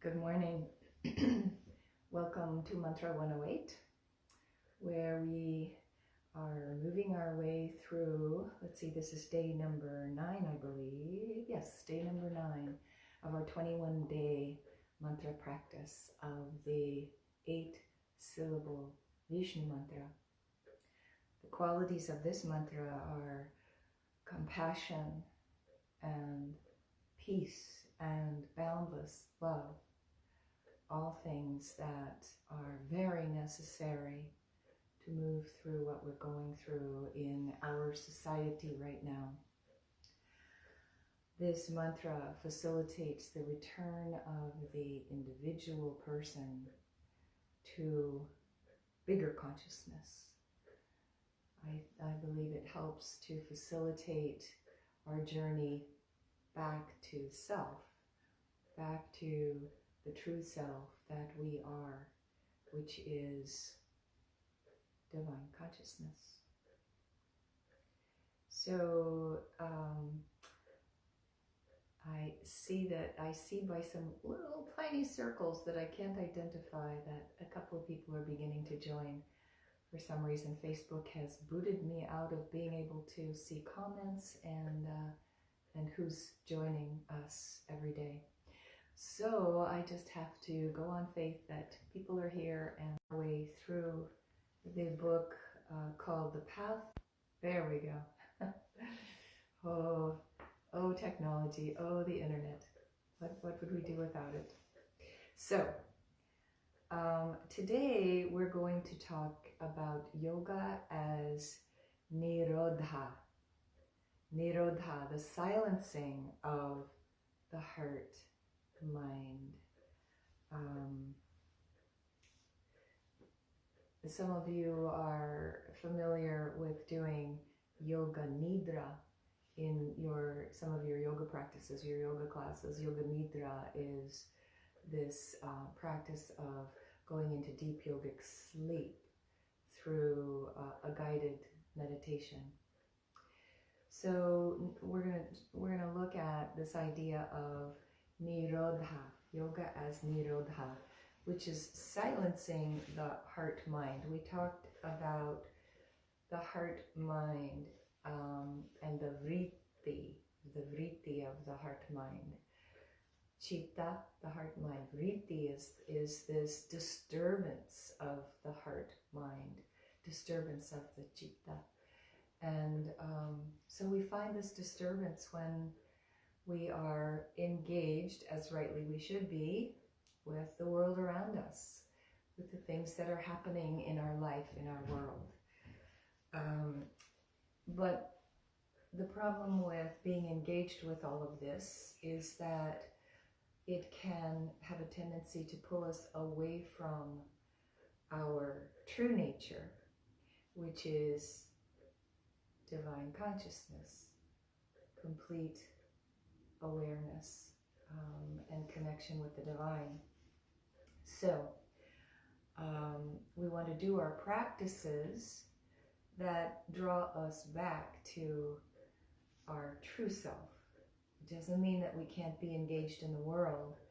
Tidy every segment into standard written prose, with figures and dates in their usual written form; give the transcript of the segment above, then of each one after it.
Good morning. Welcome to Mantra 108, where we are moving our way through, let's see, this is day number 9, I believe. Yes, day number 9 of our 21-day mantra practice of the 8-syllable Viṣṇu mantra. The qualities of this mantra are compassion and peace and boundless love. All things that are very necessary to move through what we're going through in our society right now. This mantra facilitates the return of the individual person to bigger consciousness. I believe it helps to facilitate our journey back to self, back to the true self that we are, which is divine consciousness. So I see by some little tiny circles that I can't identify that a couple of people are beginning to join. For some reason, Facebook has booted me out of being able to see comments and who's joining us every day. So I just have to go on faith that people are here and our way through the book called The Path. There we go. Oh, technology. Oh, the internet. What would we do without it? So today we're going to talk about yoga as nirodha. Nirodha, the silencing of the heart, mind. Some of you are familiar with doing yoga nidra in some of your yoga practices, your yoga classes. Yoga nidra is this practice of going into deep yogic sleep through a guided meditation. So we're gonna look at this idea of nirodha, yoga as nirodha, which is silencing the heart-mind. We talked about the heart-mind and the vritti of the heart-mind. Chitta, the heart-mind. Vritti is this disturbance of the heart-mind, disturbance of the chitta. And so we find this disturbance when we are engaged, as rightly we should be, with the world around us, with the things that are happening in our life, in our world. But the problem with being engaged with all of this is that it can have a tendency to pull us away from our true nature, which is divine consciousness, complete awareness and connection with the divine. So we want to do our practices that draw us back to our true self. It doesn't mean that we can't be engaged in the world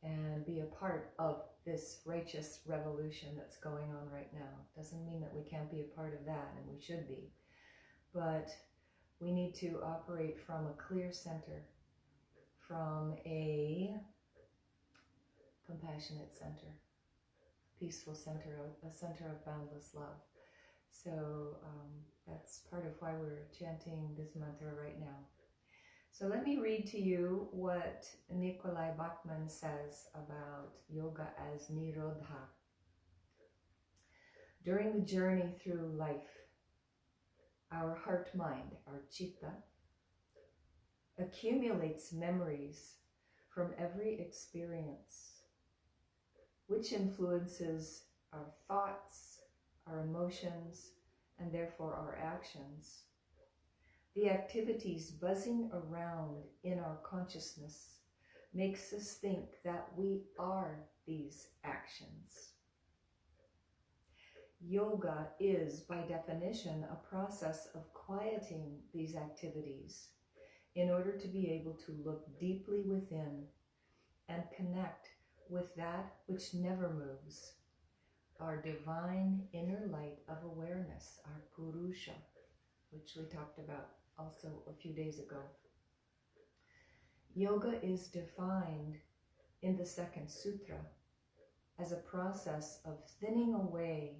and be a part of this righteous revolution that's going on right now. It doesn't mean that we can't be a part of that, and we should be. But we need to operate from a clear center, from a compassionate center, peaceful center, a center of boundless love. So that's part of why we're chanting this mantra right now. So let me read to you what Nikolai Bachman says about yoga as nirodha. During the journey through life, our heart-mind, our chitta, accumulates memories from every experience, which influences our thoughts, our emotions, and therefore our actions. The activities buzzing around in our consciousness makes us think that we are these actions. Yoga is, by definition, a process of quieting these activities in order to be able to look deeply within and connect with that which never moves, our divine inner light of awareness, our Purusha, which we talked about also a few days ago. Yoga is defined in the second sutra as a process of thinning away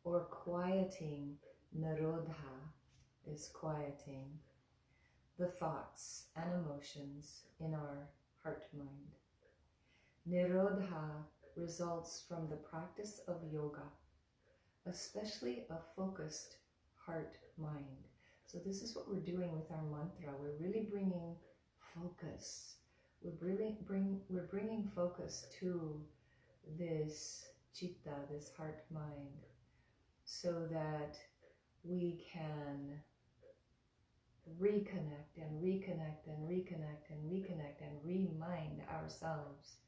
or quieting, Nirodha is quieting, the thoughts and emotions in our heart-mind. Nirodha results from the practice of yoga, especially a focused heart-mind. So this is what we're doing with our mantra. We're really bringing focus. We're bringing focus to this citta, this heart-mind, so that we can reconnect and reconnect and reconnect and reconnect and remind ourselves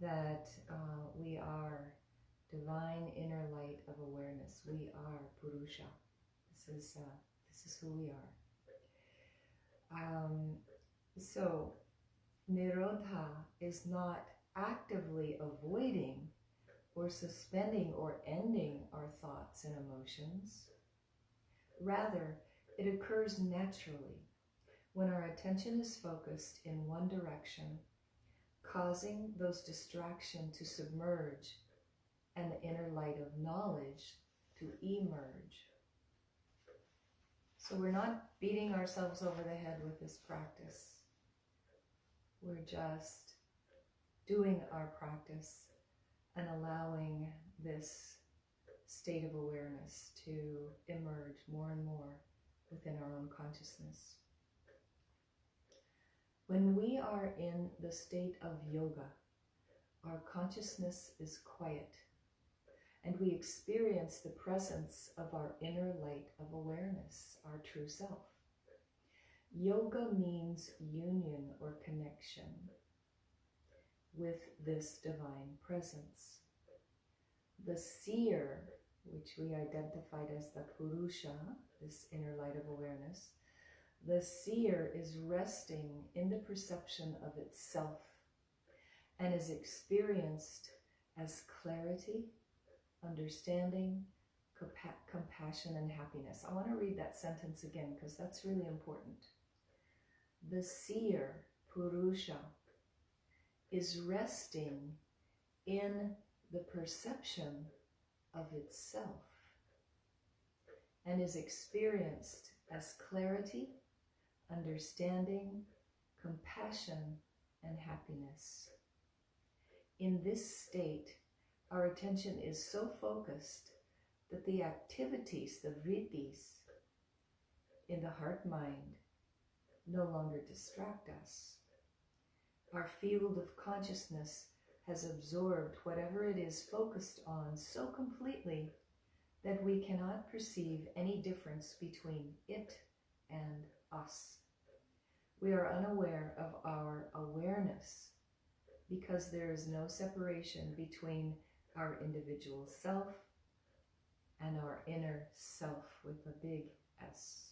that we are divine inner light of awareness. We are Purusha. This is who we are. So Nirodha is not actively avoiding or suspending or ending our thoughts and emotions. Rather, it occurs naturally when our attention is focused in one direction, causing those distractions to submerge and the inner light of knowledge to emerge. So we're not beating ourselves over the head with this practice. We're just doing our practice and allowing this state of awareness to emerge more and more within our own consciousness. When we are in the state of yoga, our consciousness is quiet and we experience the presence of our inner light of awareness, our true self. Yoga means union or connection with this divine presence. The seer, which we identified as the Purusha, this inner light of awareness, the seer is resting in the perception of itself and is experienced as clarity, understanding, compassion, and happiness. I want to read that sentence again because that's really important. The seer, Purusha, is resting in the perception of itself and is experienced as clarity, understanding, compassion, and happiness. In this state, our attention is so focused that the activities, the vrittis, in the heart-mind no longer distract us. Our field of consciousness has absorbed whatever it is focused on so completely that we cannot perceive any difference between it and us. We are unaware of our awareness because there is no separation between our individual self and our inner self with a big S.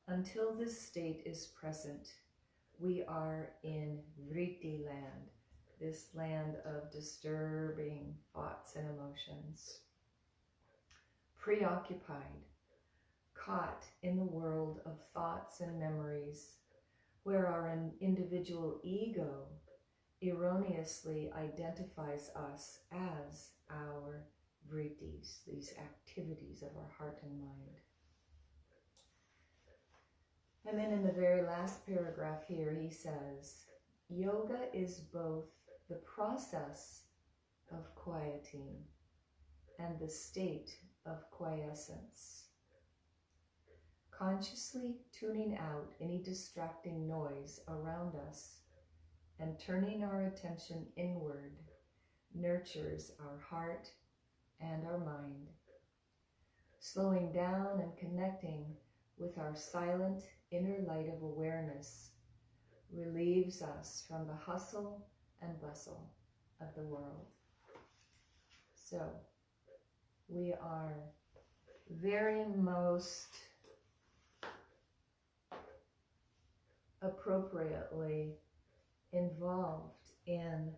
Until this state is present, we are in vritti land, this land of disturbing thoughts and emotions. Preoccupied, caught in the world of thoughts and memories, where our individual ego erroneously identifies us as our vrittis, these activities of our heart and mind. And then in the very last paragraph here, he says, yoga is both the process of quieting and the state of quiescence. Consciously tuning out any distracting noise around us and turning our attention inward nurtures our heart and our mind. Slowing down and connecting with our silent inner light of awareness relieves us from the hustle and bustle of the world. So we are very most appropriately involved in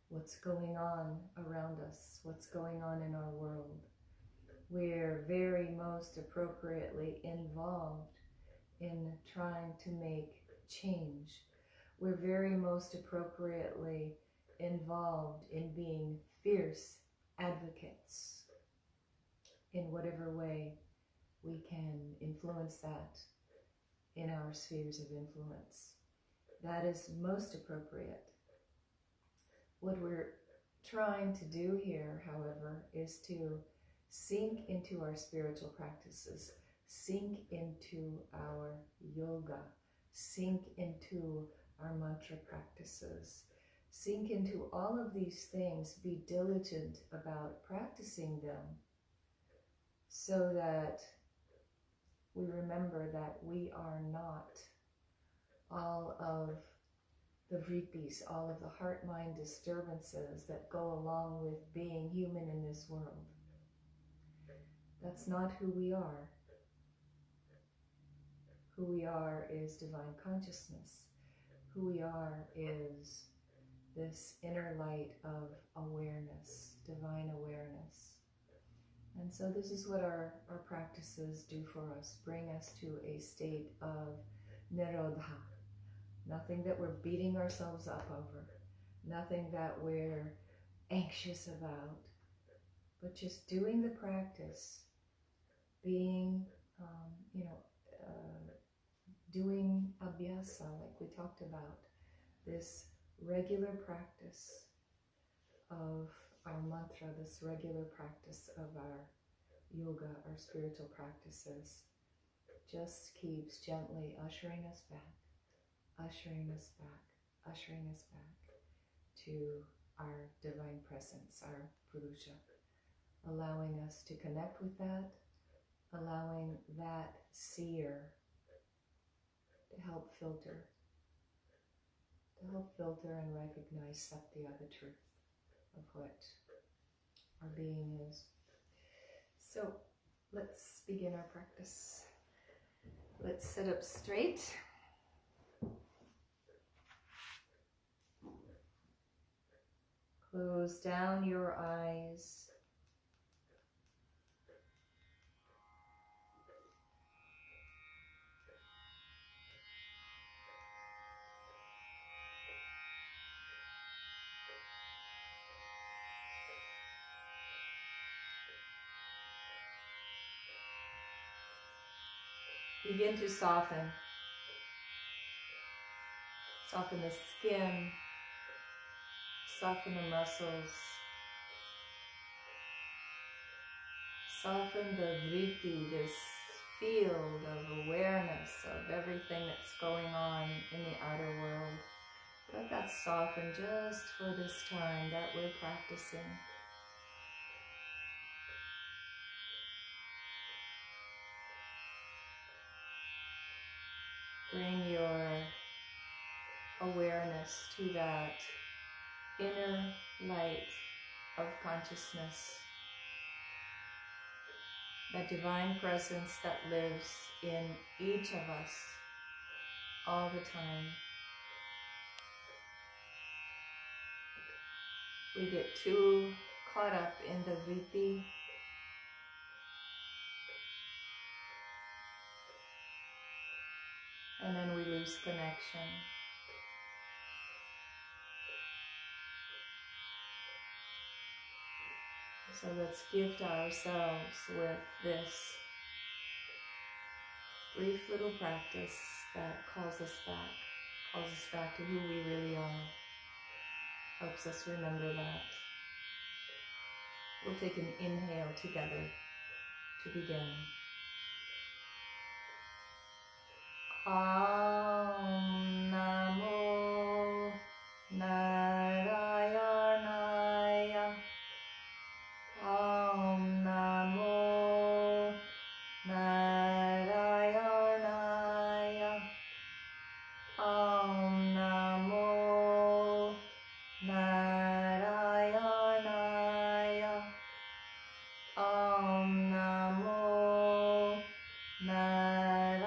what's going on around us, what's going on in our world. We're very most appropriately involved in trying to make change. We're very most appropriately involved in being fierce advocates in whatever way we can influence that in our spheres of influence. That is most appropriate. What we're trying to do here, however, is to sink into our spiritual practices, sink into our yoga, sink into our mantra practices, sink into all of these things, be diligent about practicing them so that we remember that we are not all of the vrittis, all of the heart-mind disturbances that go along with being human in this world. That's not who we are. Who we are is divine consciousness. Who we are is this inner light of awareness, divine awareness. And so this is what our practices do for us, bring us to a state of nirodha. Nothing that we're beating ourselves up over, nothing that we're anxious about, but just doing the practice, being, doing abhyasa, like we talked about, this regular practice of our mantra, this regular practice of our yoga, our spiritual practices, just keeps gently ushering us back, ushering us back, ushering us back to our divine presence, our Purusha, allowing us to connect with that, allowing that seer to help filter and recognize Satya, the truth of what our being is. So let's begin our practice. Let's sit up straight. Close down your eyes. Begin to soften. Soften the skin. Soften the muscles. Soften the vritti, this field of awareness of everything that's going on in the outer world. Let that soften just for this time that we're practicing. Bring your awareness to that inner light of consciousness, that divine presence that lives in each of us all the time. We get too caught up in the vritti, and then we lose connection. So let's gift ourselves with this brief little practice that calls us back to who we really are, helps us remember that. We'll take an inhale together to begin. Auṁ Namo Nārāyaṇāya. Auṁ Namo Nārāyaṇāya. Auṁ Namo Nārāyaṇāya. Auṁ Namo Nārāyaṇāya.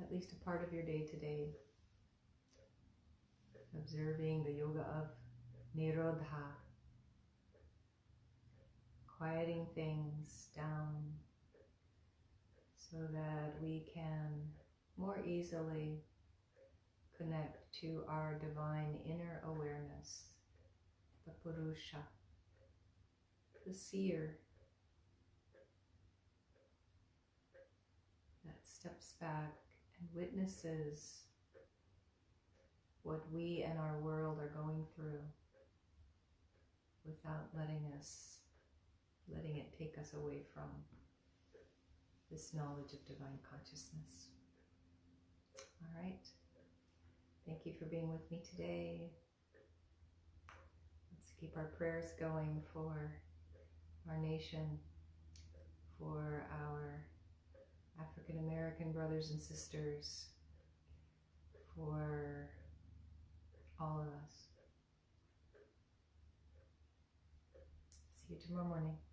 at least a part of your day today, observing the yoga of Nirodha, quieting things down so that we can more easily connect to our divine inner awareness, the Purusha, the seer that steps back and witnesses what we and our world are going through without letting it take us away from this knowledge of divine consciousness. All right. Thank you for being with me today. Let's keep our prayers going for our nation, for our African American brothers and sisters, for all of us. See you tomorrow morning.